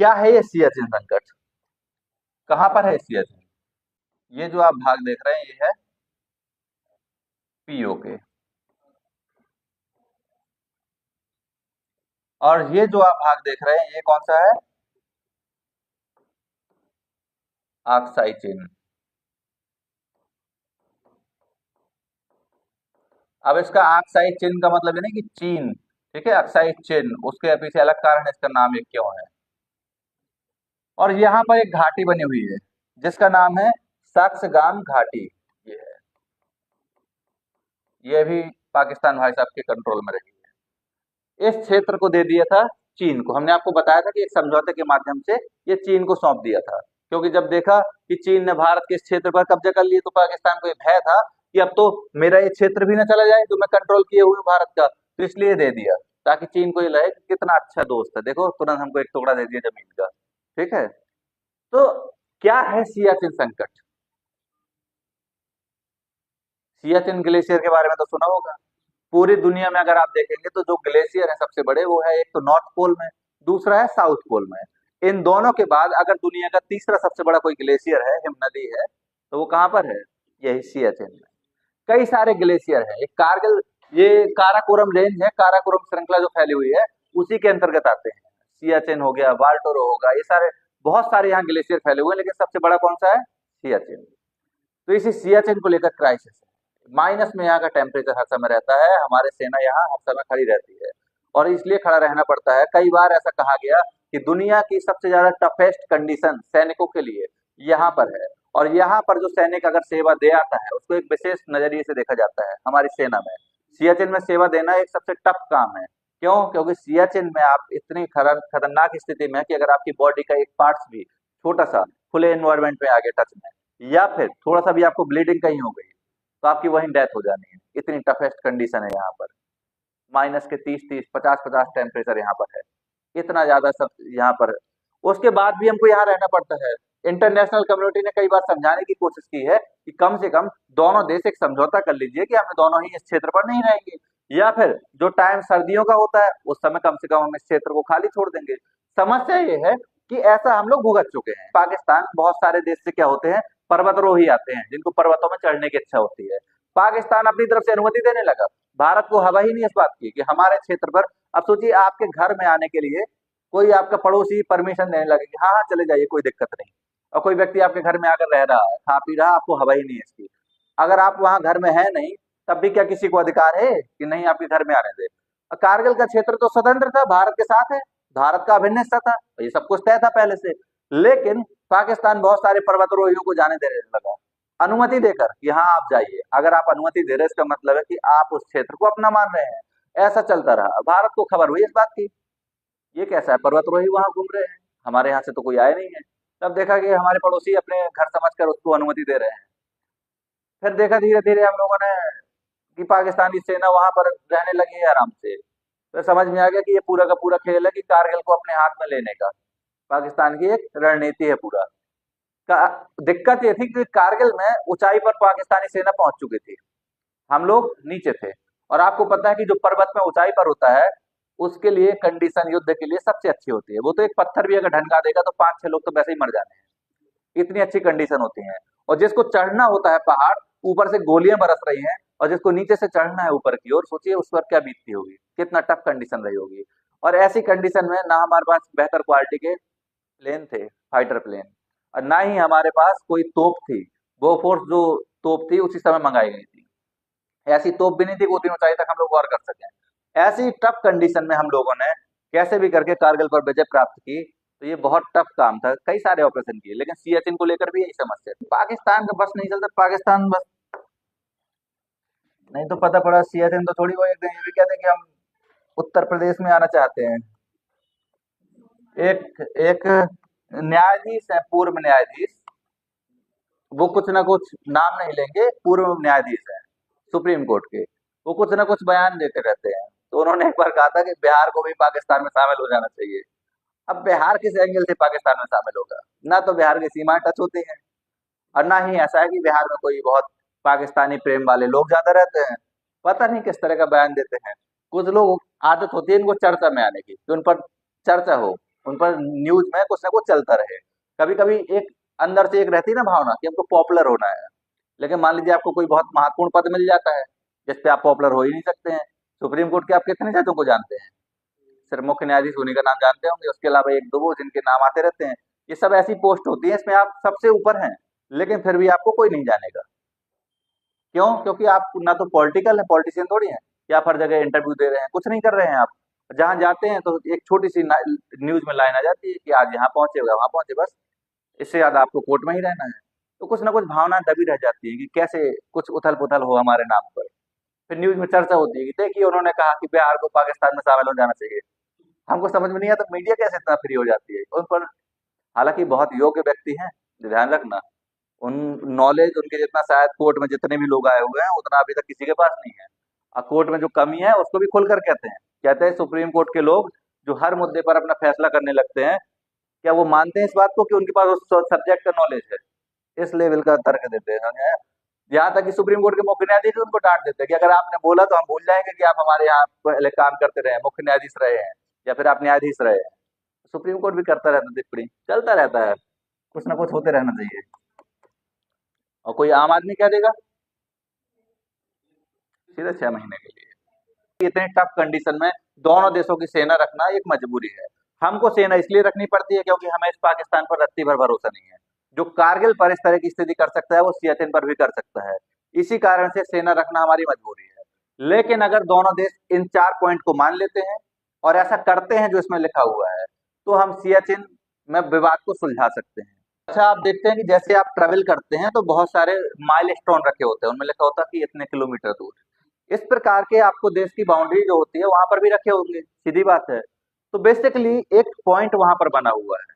क्या है ये सियाचिन संकट? कहाँ पर है सियाचिन? ये जो आप भाग देख रहे हैं ये है पीओके। और ये जो आप भाग देख रहे हैं ये कौन सा है? आक्साई चीन। अब इसका आक्साई चीन का मतलब ये नहीं कि चीन, ठीक है, अक्साई चीन, उसके पीछे अलग कारण है इसका नाम ये क्यों है। और यहाँ पर एक घाटी बनी हुई है जिसका नाम है सक्सगान घाटी। ये है, ये भी पाकिस्तान भाई साहब के कंट्रोल में रही है। इस क्षेत्र को दे दिया था चीन को। हमने आपको बताया था कि एक समझौते के माध्यम से ये चीन को सौंप दिया था, क्योंकि जब देखा कि चीन ने भारत के इस क्षेत्र पर कब्जा कर लिया तो पाकिस्तान को ये भय था कि अब तो मेरा ये क्षेत्र भी ना चला जाए जो मैं कंट्रोल किए हुए हूँ भारत का, तो इसलिए दे दिया, ताकि चीन को ये लगे कि कितना अच्छा दोस्त है, देखो तुरंत हमको एक टुकड़ा दे दिया जमीन का। ठीक है। तो क्या है सियाचिन संकट? सियाचिन ग्लेशियर के बारे में तो सुना होगा। पूरी दुनिया में अगर आप देखेंगे तो जो ग्लेशियर है सबसे बड़े वो है एक तो नॉर्थ पोल में, दूसरा है साउथ पोल में। इन दोनों के बाद अगर दुनिया का तीसरा सबसे बड़ा कोई ग्लेशियर है, हिम नदी है, तो वो कहाँ पर है? यही सियाचिन में। कई सारे ग्लेशियर हैं। एक कारगिल, ये काराकोरम रेंज है, काराकोरम श्रृंखला जो फैली हुई है उसी के अंतर्गत आते हैं। सियाचिन हो गया, वाल्टोरो होगा, ये सारे बहुत सारे यहाँ ग्लेशियर फैले हुए हैं, लेकिन सबसे बड़ा कौन सा है? सियाचिन। तो इसी सियाचिन को लेकर क्राइसिस है। माइनस में यहाँ का टेम्परेचर हर समय रहता है, हमारे सेना यहाँ हर समय खड़ी रहती है और इसलिए खड़ा रहना पड़ता है। कई बार ऐसा कहा गया कि दुनिया की सबसे ज्यादा टफेस्ट कंडीशन सैनिकों के लिए यहाँ पर है, और यहाँ पर जो सैनिक अगर सेवा दे आता है उसको एक विशेष नजरिए से देखा जाता है हमारी सेना में। सियाचिन में सेवा देना एक सबसे टफ काम है। क्यों? क्योंकि सियाचिन में आप इतनी खतरनाक स्थिति में है कि अगर आपकी बॉडी का एक पार्ट्स भी छोटा सा खुले एनवायरमेंट में आ गया टच में, या फिर थोड़ा सा भी आपको ब्लीडिंग कहीं हो गई, तो आपकी वहीं डेथ हो जानी है। इतनी टफेस्ट कंडीशन है यहाँ पर। माइनस के 30-30, 50-50 टेम्परेचर यहाँ पर है। इतना ज्यादा सब यहाँ पर है। उसके बाद भी हमको यहाँ रहना पड़ता है। इंटरनेशनल कम्युनिटी ने कई बार समझाने की कोशिश की है कि कम से कम दोनों देश एक समझौता कर लीजिए कि हम दोनों ही इस क्षेत्र पर नहीं रहेंगे, या फिर जो टाइम सर्दियों का होता है उस समय कम से कम हम इस क्षेत्र को खाली छोड़ देंगे। समस्या ये है कि ऐसा हम लोग भुगत चुके हैं। पाकिस्तान, बहुत सारे देश से क्या होते हैं, पर्वतारोही आते हैं जिनको पर्वतों में चढ़ने की इच्छा होती है। पाकिस्तान अपनी तरफ से अनुमति देने लगा। भारत को हवा ही नहीं इस बात की कि हमारे क्षेत्र पर, अब सोचिए आपके घर में आने के लिए कोई आपका पड़ोसी परमिशन देने लगे कि हाँ हाँ चले जाइए कोई दिक्कत नहीं, और कोई व्यक्ति आपके घर में आकर रह रहा है, खा पी रहा, आपको हवा ही नहीं है इसकी। अगर आप वहां घर में है नहीं, तब भी क्या किसी को अधिकार है कि नहीं आपके घर में आने दे? कारगिल का क्षेत्र तो स्वतंत्र था, भारत के साथ है, भारत का अभिन्न हिस्सा था, ये सब कुछ तय था पहले से। लेकिन पाकिस्तान बहुत सारे पर्वतारोहियों को जाने देने लगा अनुमति देकर कि हाँ आप जाइए। अगर आप अनुमति दे रहे हैं इसका मतलब है कि आप उस क्षेत्र को अपना मान रहे हैं। ऐसा चलता रहा, भारत को खबर हुई इस बात की, ये कैसा है, पर्वतारोही वहां घूम रहे हैं, हमारे यहाँ से तो कोई आया नहीं है। तब देखा कि हमारे पड़ोसी अपने घर समझकर उसको अनुमति दे रहे हैं। फिर देखा धीरे धीरे हम लोगों ने कि पाकिस्तानी सेना वहां पर रहने लगी है आराम से। फिर समझ में आ गया कि ये पूरा का पूरा खेल है कि कारगिल को अपने हाथ में लेने का पाकिस्तान की एक रणनीति है पूरा का। दिक्कत ये थी कि कारगिल में ऊंचाई पर पाकिस्तानी सेना पहुंच चुकी थी, हम लोग नीचे थे। और आपको पता है कि जो पर्वत में ऊंचाई पर होता है उसके लिए कंडीशन युद्ध के लिए सबसे अच्छी होती है। वो तो एक पत्थर भी अगर ढनका देगा तो 5-6 लोग तो वैसे ही मर जाने हैं, इतनी अच्छी कंडीशन होती है। और जिसको चढ़ना होता है पहाड़, ऊपर से गोलियां बरस रही हैं, और जिसको नीचे से चढ़ना है ऊपर की ओर, सोचिए उस पर क्या बीतती होगी, कितना टफ कंडीशन रही होगी। और ऐसी कंडीशन में ना हमारे पास बेहतर क्वालिटी के प्लेन थे, फाइटर प्लेन, और ना ही हमारे पास कोई तोप थी। वो फोर्स जो तोप थी उसी समय मंगाई गई थी, ऐसी तोप भी नहीं थी कि उतनी ऊंचाई तक हम लोग वार कर सकें। ऐसी टफ कंडीशन में हम लोगों ने कैसे भी करके कारगिल पर विजय प्राप्त की। तो ये बहुत टफ काम था, कई सारे ऑपरेशन किए, लेकिन सियाचिन को लेकर भी यही समस्या थी। पाकिस्तान का बस नहीं चलता, पाकिस्तान बस नहीं तो पता पड़ा सियाचिन तो थोड़ी, वो एक दिन ये भी कहते हैं कि हम उत्तर प्रदेश में आना चाहते हैं। एक एक न्यायाधीश है, पूर्व न्यायाधीश, वो कुछ ना कुछ, नाम नहीं लेंगे, पूर्व न्यायाधीश है सुप्रीम कोर्ट के, वो कुछ ना कुछ बयान देते रहते हैं। तो उन्होंने एक बार कहा था कि बिहार को भी पाकिस्तान में शामिल हो जाना चाहिए। अब बिहार किस एंगल से पाकिस्तान में शामिल होगा? ना तो बिहार की सीमा टच होती है, और ना ही ऐसा है कि बिहार में कोई बहुत पाकिस्तानी प्रेम वाले लोग ज्यादा रहते हैं। पता नहीं किस तरह का बयान देते हैं। कुछ लोग, आदत होती है इनको चर्चा में आने की कि उन पर चर्चा हो, उन पर न्यूज में कुछ ना कुछ चलता रहे। कभी कभी एक अंदर से एक रहती है ना भावना कि हमको पॉपुलर होना है। लेकिन मान लीजिए आपको कोई बहुत महत्वपूर्ण पद मिल जाता है जिस पे आप पॉपुलर हो ही नहीं सकते हैं। सुप्रीम कोर्ट के आप कितने जजों को जानते हैं? सिर्फ मुख्य न्यायाधीश उन्हीं का नाम जानते होंगे, उसके अलावा एक दो वो जिनके नाम आते रहते हैं। ये सब ऐसी पोस्ट होती है, इसमें आप सबसे ऊपर हैं, लेकिन फिर भी आपको कोई नहीं जानेगा। क्यों? क्योंकि आप ना तो पॉलिटिकल है, पॉलिटिशियन थोड़ी हैं कि आप हर जगह इंटरव्यू दे रहे हैं, कुछ नहीं कर रहे हैं आप। जहाँ जाते हैं तो एक छोटी सी न्यूज में लाइन आ जाती है कि आज यहाँ पहुंचे वहां पहुंचे, बस। इससे ज्यादा आपको कोर्ट में ही रहना है। तो कुछ ना कुछ भावना दबी रह जाती है कि कैसे कुछ उथल पुथल हो हमारे नाम पर। फिर न्यूज में चर्चा होती है कि देखिए उन्होंने कहा कि बिहार को पाकिस्तान में शामिल हो जाना चाहिए। हमको समझ में नहीं आता मीडिया कैसे इतना फ्री हो जाती है उन पर। हालांकि बहुत योग्य व्यक्ति हैं, ध्यान रखना। उन नॉलेज उनके जितना शायद कोर्ट में जितने भी लोग आए हुए हैं उतना अभी तक किसी के पास नहीं है। और कोर्ट में जो कमी है उसको भी खुलकर कहते हैं सुप्रीम कोर्ट के लोग जो हर मुद्दे पर अपना फैसला करने लगते हैं, क्या वो मानते हैं इस बात को कि उनके पास उस सब्जेक्ट का नॉलेज है? इस लेवल का तर्क देते हैं समझे? यहाँ तक कि सुप्रीम कोर्ट के मुख्य न्यायाधीश उनको डांट देते हैं कि अगर आपने बोला तो हम भूल जाएंगे कि आप हमारे यहाँ पहले काम करते रहे हैं, मुख्य न्यायाधीश रहे हैं, या फिर आप न्यायाधीश रहे हैं। सुप्रीम कोर्ट भी करता रहता है टिप्पणी, चलता रहता है। कुछ ना कुछ होते रहना चाहिए। और कोई आम आदमी क्या देगा? सीधे 6 महीने के लिए। इतने टफ कंडीशन में दोनों देशों की सेना रखना एक मजबूरी है। हमको सेना इसलिए रखनी पड़ती है क्योंकि हमें इस पाकिस्तान पर रत्ती भर भरोसा नहीं है। जो कारगिल पर इस तरह की स्थिति कर सकता है वो सियाचिन पर भी कर सकता है। इसी कारण से सेना रखना हमारी मजबूरी है। लेकिन अगर दोनों देश इन 4 पॉइंट को मान लेते हैं और ऐसा करते हैं जो इसमें लिखा हुआ है, तो हम सियाचिन में विवाद को सुलझा सकते हैं। अच्छा, आप देखते हैं कि जैसे आप ट्रेवल करते हैं तो बहुत सारे माइलस्टोन रखे होते हैं, उनमें लिखा होता है कि इतने किलोमीटर दूर। इस प्रकार के आपको देश की बाउंड्री जो होती है वहां पर भी रखे होंगे, सीधी बात है। तो बेसिकली एक पॉइंट वहां पर बना हुआ है,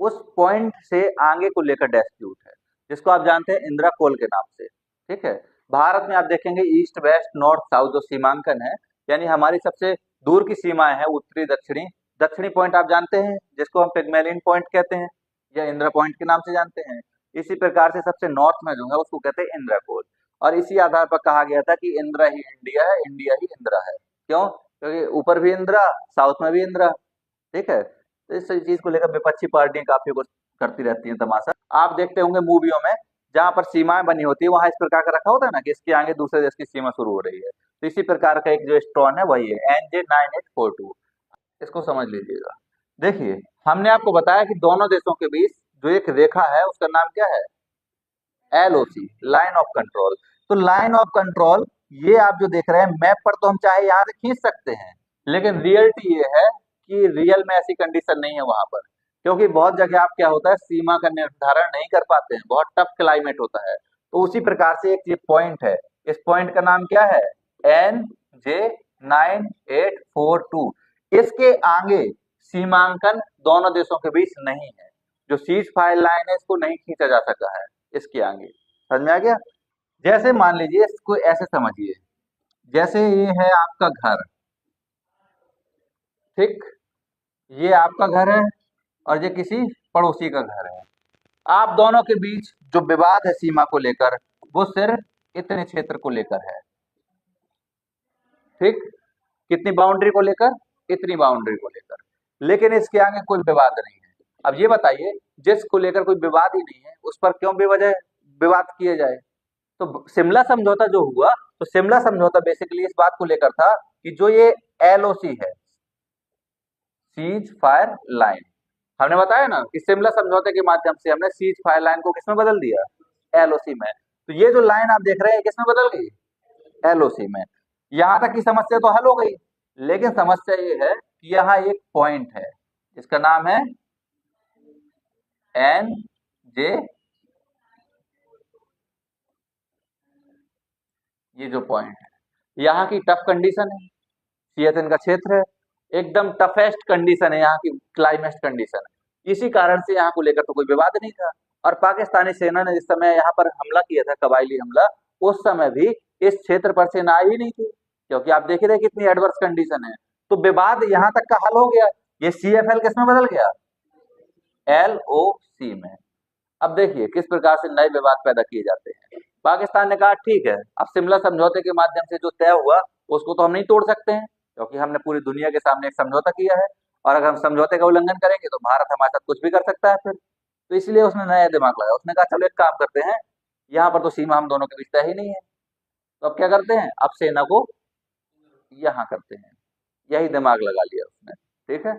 उस पॉइंट से आगे को लेकर डिस्प्यूट है, जिसको आप जानते हैं इंदिरा कोल के नाम से। ठीक है। भारत में आप देखेंगे ईस्ट वेस्ट नॉर्थ साउथ जो सीमांकन है, यानी हमारी सबसे दूर की सीमाएं हैं उत्तरी दक्षिणी। दक्षिणी पॉइंट आप जानते हैं जिसको हम पिग्मेलियन पॉइंट कहते हैं या इंदिरा पॉइंट के नाम से जानते हैं। इसी प्रकार से सबसे नॉर्थ में जो है उसको कहते हैं इंदिरा कोल। और इसी आधार पर कहा गया था कि इंदिरा ही इंडिया है, इंडिया ही इंदिरा है। क्यों? क्योंकि ऊपर भी इंदिरा, साउथ में भी इंदिरा। ठीक है। तो इस चीज को लेकर विपक्षी पार्टियां काफी कुछ करती रहती हैं तमाशा। आप देखते होंगे मूवियों में जहां पर सीमाएं बनी होती है वहां इस प्रकार का रखा होता है ना कि इसके आगे दूसरे देश की सीमा शुरू हो रही है। तो इसी प्रकार का एक जो स्टोन है वही है NJ9842। इसको समझ लीजिएगा। देखिए, हमने आपको बताया कि दोनों देशों के बीच जो एक रेखा है उसका नाम क्या है? LOC, line of control. तो लाइन ऑफ कंट्रोल ये आप जो देख रहे हैं मैप पर, तो हम चाहे यहाँ से खींच सकते हैं, लेकिन रियलिटी ये है कि रियल में ऐसी कंडीशन नहीं है वहां पर। क्योंकि बहुत जगह आप क्या होता है सीमा का निर्धारण नहीं कर पाते हैं, बहुत टफ क्लाइमेट होता है। तो उसी प्रकार से एक ये पॉइंट है, इस पॉइंट का नाम क्या है? NJ9842। इसके आगे सीमांकन दोनों देशों के बीच नहीं है। जो सीज फायर लाइन है इसको नहीं खींचा जा सका है इसके आगे। समझ में आ गया? जैसे मान लीजिए, इसको ऐसे समझिए, जैसे ये है आपका घर। ठीक, ये आपका घर है और ये किसी पड़ोसी का घर है। आप दोनों के बीच जो विवाद है सीमा को लेकर वो सिर्फ इतने क्षेत्र को लेकर है। ठीक, कितनी बाउंड्री को लेकर? इतनी बाउंड्री को लेकर। लेकिन इसके आगे कोई विवाद नहीं है। अब ये बताइए, जिसको लेकर कोई विवाद ही नहीं है उस पर क्यों बेवजह विवाद किए जाए? तो शिमला समझौता जो हुआ, तो शिमला समझौता बेसिकली इस बात को लेकर था कि जो ये LOC है, सीज फायर लाइन, हमने बताया ना कि शिमला समझौते के माध्यम से हमने सीज फायर लाइन को किसमें बदल दिया? LOC में। तो ये जो लाइन आप देख रहे हैं किसमें बदल गई? LOC में। यहां तक की समस्या तो हल हो गई, लेकिन समस्या ये है कि यहाँ एक पॉइंट है जिसका नाम है NJ, ये जो पॉइंट है यहाँ की टफ कंडीशन है, सियाचिन का क्षेत्र है, एकदम टफेस्ट कंडीशन है, यहाँ की क्लाइमेट कंडीशन है। इसी कारण से यहाँ को लेकर तो कोई विवाद नहीं था। और पाकिस्तानी सेना ने जिस समय यहाँ पर हमला किया था, कबायली हमला, उस समय भी इस क्षेत्र पर सेना आई ही नहीं थी, क्योंकि आप देख रहे हैं कितनी एडवर्स कंडीशन है। तो विवाद यहाँ तक का हल हो गया। ये CFL किसमें बदल गया? LOC में। अब देखिए किस प्रकार से नए विवाद पैदा किए जाते हैं। पाकिस्तान ने कहा ठीक है, अब शिमला समझौते के माध्यम से जो तय हुआ उसको तो हम नहीं तोड़ सकते हैं, क्योंकि हमने पूरी दुनिया के सामने एक समझौता किया है। और अगर हम समझौते का उल्लंघन करेंगे तो भारत हमारे साथ कुछ भी कर सकता है फिर। तो इसलिए उसने नया दिमाग लगाया, उसने कहा चलो एक काम करते हैं, यहाँ पर तो सीमा हम दोनों के बीच तय ही नहीं है, तो अब क्या करते हैं, अब सेना को यहाँ करते हैं। यही दिमाग लगा लिया उसने। ठीक है,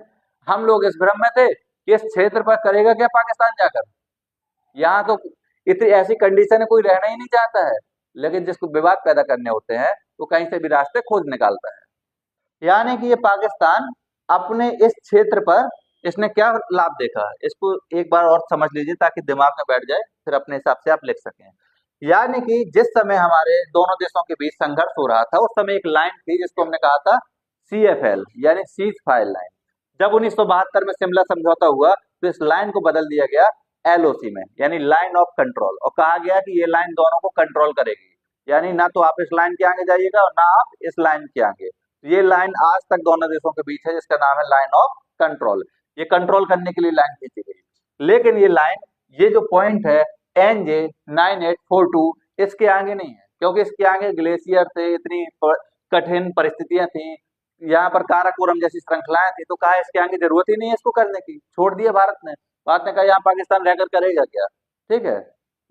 हम लोग इस भ्रम में थे कि इस क्षेत्र पर करेगा क्या पाकिस्तान जाकर, यहाँ तो इतनी ऐसी कंडीशन है कोई रहना ही नहीं चाहता है, लेकिन जिसको विवाद पैदा करने होते हैं वो कहीं से भी रास्ते खोज निकालता है। यानी कि ये पाकिस्तान अपने इस क्षेत्र पर इसने क्या लाभ देखा है, इसको एक बार और समझ लीजिए ताकि दिमाग में बैठ जाए, फिर अपने हिसाब से आप लिख सकें। यानी कि जिस समय हमारे दोनों देशों के बीच संघर्ष हो रहा था, उस समय एक लाइन थी जिसको हमने कहा था CFL यानी सीज फायर लाइन। जब 1972 में शिमला समझौता हुआ तो इस लाइन को बदल दिया गया LOC में, यानी लाइन ऑफ कंट्रोल, और कहा गया कि ये लाइन दोनों को कंट्रोल करेगी, यानी ना तो आप इस लाइन के आगे जाइएगा और ना आप इस लाइन के आगे। ये लाइन आज तक दोनों देशों के बीच है जिसका नाम है लाइन ऑफ कंट्रोल। ये कंट्रोल करने के लिए लाइन खींची गई, लेकिन ये लाइन, ये जो पॉइंट है NJ 9842 इसके आगे नहीं है, क्योंकि इसके आगे ग्लेशियर थे, इतनी कठिन परिस्थितियां थी, यहाँ पर काराकोरम जैसी श्रृंखलाएं थी, तो कहा इसके आगे जरूरत ही नहीं है इसको करने की, छोड़ दिया भारत ने। भारत ने कहा यहाँ पाकिस्तान रहकर करेगा क्या, ठीक है।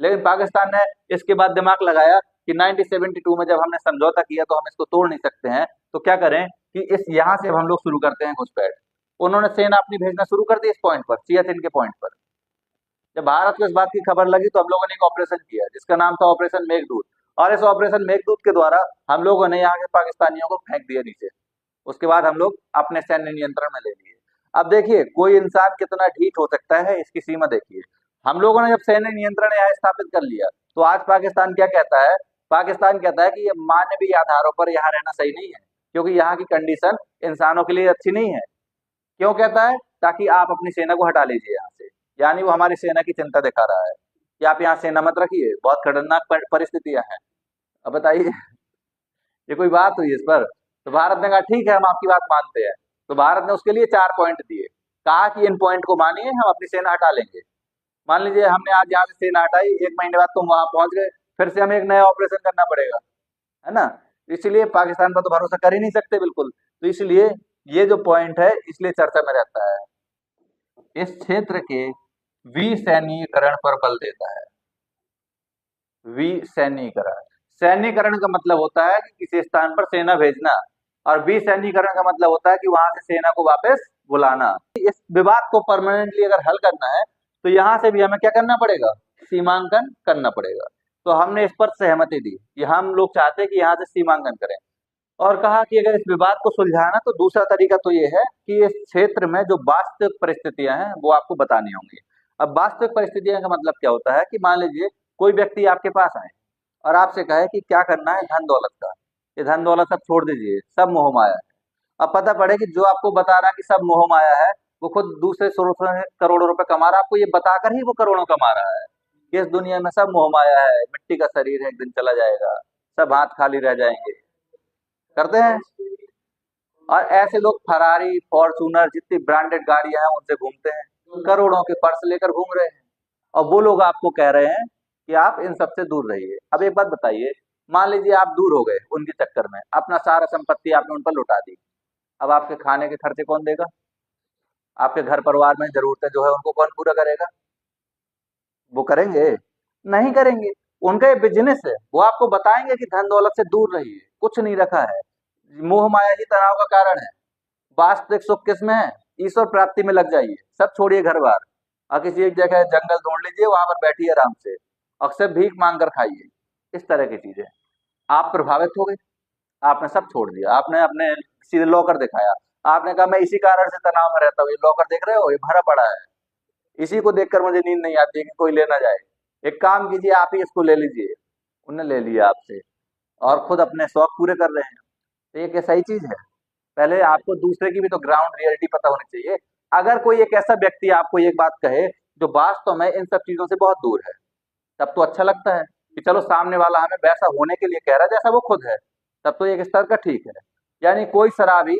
लेकिन पाकिस्तान ने इसके बाद दिमाग लगाया कि 1972 में जब हमने समझौता किया तो हम इसको तोड़ नहीं सकते हैं, तो क्या करें कि इस यहाँ से हम लोग शुरू करते हैं घुसपैठ। उन्होंने सेना अपनी भेजना शुरू कर दी इस पॉइंट पर, सियाचिन के पॉइंट पर। जब भारत को इस बात की खबर लगी तो हम लोगों ने एक ऑपरेशन किया जिसका नाम था ऑपरेशन मेघदूत, और इस ऑपरेशन मेघदूत के द्वारा हम लोगों ने यहाँ के पाकिस्तानियों को फेंक दिया नीचे। उसके बाद हम लोग अपने सैन्य नियंत्रण में ले लिए। अब देखिए कोई इंसान कितना ढीठ हो सकता है, इसकी सीमा देखिए। हम लोगों ने जब सैन्य नियंत्रण यहाँ स्थापित कर लिया तो आज पाकिस्तान क्या कहता है, पाकिस्तान कहता है कि ये मानवीय आधारों पर यहाँ रहना सही नहीं है, क्योंकि यहाँ की कंडीशन इंसानों के लिए अच्छी नहीं है। क्यों कहता है, ताकि आप अपनी सेना को हटा लीजिए यहाँ से, यानी वो हमारी सेना की चिंता दिखा रहा है कि आप यहाँ सेना मत रखिए, बहुत खतरनाक परिस्थितियां हैं। अब बताइए ये कोई बात हुई इस पर। तो भारत ने कहा ठीक है हम आपकी बात मानते हैं, तो भारत ने उसके लिए 4 पॉइंट दिए, कहा कि इन पॉइंट को मानिए हम अपनी सेना हटा लेंगे। मान लीजिए हमने आज यहाँ से सेना हटाई, 1 महीने बाद तुम वहां पहुंच गए, फिर से हमें एक नया ऑपरेशन करना पड़ेगा, है ना। इसलिए पाकिस्तान पर तो भरोसा कर ही नहीं सकते बिल्कुल, तो इसलिए ये जो पॉइंट है इसलिए चर्चा में रहता है। इस क्षेत्र के विसैन्यीकरण पर बल देता है। विसैन्यीकरण, सैन्यीकरण का मतलब होता है कि किसी स्थान पर सेना भेजना, और विसैन्यीकरण का मतलब होता है कि वहां से सेना को वापस बुलाना। इस विवाद को परमानेंटली अगर हल करना है तो यहाँ से भी हमें क्या करना पड़ेगा, सीमांकन करना पड़ेगा। तो हमने इस पर सहमति दी कि हम लोग चाहते हैं कि यहाँ से सीमांकन करें, और कहा कि अगर इस विवाद को सुलझाना तो दूसरा तरीका तो ये है कि इस क्षेत्र में जो वास्तविक परिस्थितियां हैं वो आपको बतानी होंगी। अब वास्तविक परिस्थितियां का मतलब क्या होता है कि मान लीजिए कोई व्यक्ति आपके पास आए और आपसे कहे कि क्या करना है धन दौलत का, ये धन दौलत सब छोड़ दीजिए, सब मोह माया है। अब पता पड़े कि जो आपको बता रहा है कि सब मोह माया है वो खुद दूसरे स्रोतों से करोड़ों रुपए कमा रहा है, आपको ये बताकर ही वो करोड़ों कमा रहा है कि इस दुनिया में सब मोह माया है, मिट्टी का शरीर है, एक दिन चला जाएगा, सब हाथ खाली रह जाएंगे, करते हैं। और ऐसे लोग फरारी फॉर्चूनर जितनी ब्रांडेड गाड़ियां हैं उनसे घूमते हैं, करोड़ों के पर्स लेकर घूम रहे हैं, और वो लोग आपको कह रहे हैं कि आप इन सबसे दूर रहिए। अब एक बात बताइए, मान लीजिए आप दूर हो गए उनके चक्कर में, अपना सारा संपत्ति आपने उन पर लुटा दी, अब आपके खाने के खर्चे कौन देगा, आपके घर परिवार में जरूरतें जो है उनको कौन पूरा करेगा, वो करेंगे, नहीं करेंगे। उनका ये बिजनेस है, वो आपको बताएंगे कि धन दौलत से दूर रहिए, कुछ नहीं रखा है, मोह माया ही तनाव का कारण है। वास्तविक सुख किसमें है, ईश्वर प्राप्ति में लग जाइए, सब छोड़िए घर बार, और किसी एक जगह जंगल ढूंढ लीजिए, वहां पर बैठिए आराम से, अक्सर भीख मांग कर खाइए, इस तरह की चीजें। आप प्रभावित हो गए, आपने सब छोड़ दिया, आपने अपने सीधे लॉकर दिखाया, आपने कहा मैं इसी कारण से तनाव में रहता हूँ, ये लॉकर देख रहे हो ये भरा पड़ा है, इसी को देखकर मुझे नींद नहीं आती है कि कोई लेना जाए, एक काम कीजिए आप ही इसको ले लीजिए। उन्हें ले लिया आपसे और खुद अपने शौक पूरे कर रहे हैं, तो ये क्या सही चीज है। पहले आपको दूसरे की भी तो ग्राउंड रियलिटी पता होनी चाहिए। अगर कोई एक ऐसा व्यक्ति आपको एक बात कहे जो वास्तव में इन सब चीजों से बहुत दूर है, तब तो अच्छा लगता है कि चलो सामने वाला हमें वैसा होने के लिए कह रहा है जैसा वो खुद है, तब तो एक स्तर का ठीक है। यानी कोई शराबी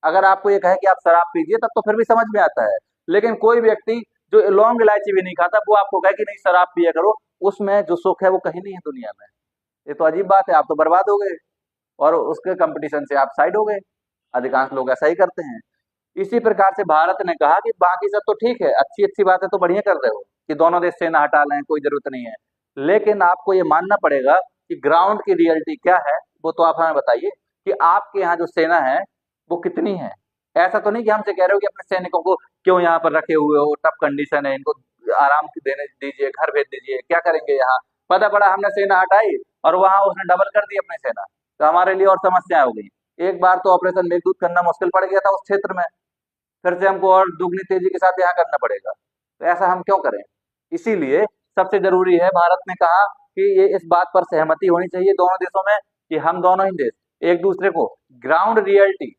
अगर आपको ये कहे कि आप शराब पीजिए तब तो फिर भी समझ में आता है, लेकिन कोई व्यक्ति जो लौंग इलायची भी नहीं खाता वो आपको कहे कि नहीं शराब पिया करो, उसमें जो सुख है वो कहीं नहीं है दुनिया में। ये तो अजीब बात है, आप तो बर्बाद हो गए और उसके कंपटीशन से आप साइड हो गए। अधिकांश लोग ऐसा ही करते हैं। इसी प्रकार से भारत ने कहा कि बाकी सब तो ठीक है, अच्छी अच्छी बातें तो बढ़िया कर रहे हो कि दोनों देश सेना हटा लें, कोई जरूरत नहीं है, लेकिन आपको ये मानना पड़ेगा कि ग्राउंड की रियलिटी क्या है, वो तो आप हमें बताइए कि आपके यहाँ जो सेना है वो कितनी है। ऐसा तो नहीं कि हमसे कह रहे हो कि अपने सैनिकों को क्यों यहाँ पर रखे हुए हो, टफ कंडीशन है, इनको आराम देने दीजिए, घर भेज दीजिए, क्या करेंगे यहाँ। पता पड़ा हमने सेना हटाई और वहां उसने डबल कर दी अपनी सेना, तो हमारे लिए और समस्याएं हो गई। एक बार तो ऑपरेशन मेघदूत करना मुश्किल पड़ गया था उस क्षेत्र में, फिर से हमको और दुगनी तेजी के साथ यहाँ करना पड़ेगा, तो ऐसा हम क्यों करें। इसीलिए सबसे जरूरी है, भारत ने कहा कि ये इस बात पर सहमति होनी चाहिए दोनों देशों में कि हम दोनों ही देश एक दूसरे को ग्राउंड रियलिटी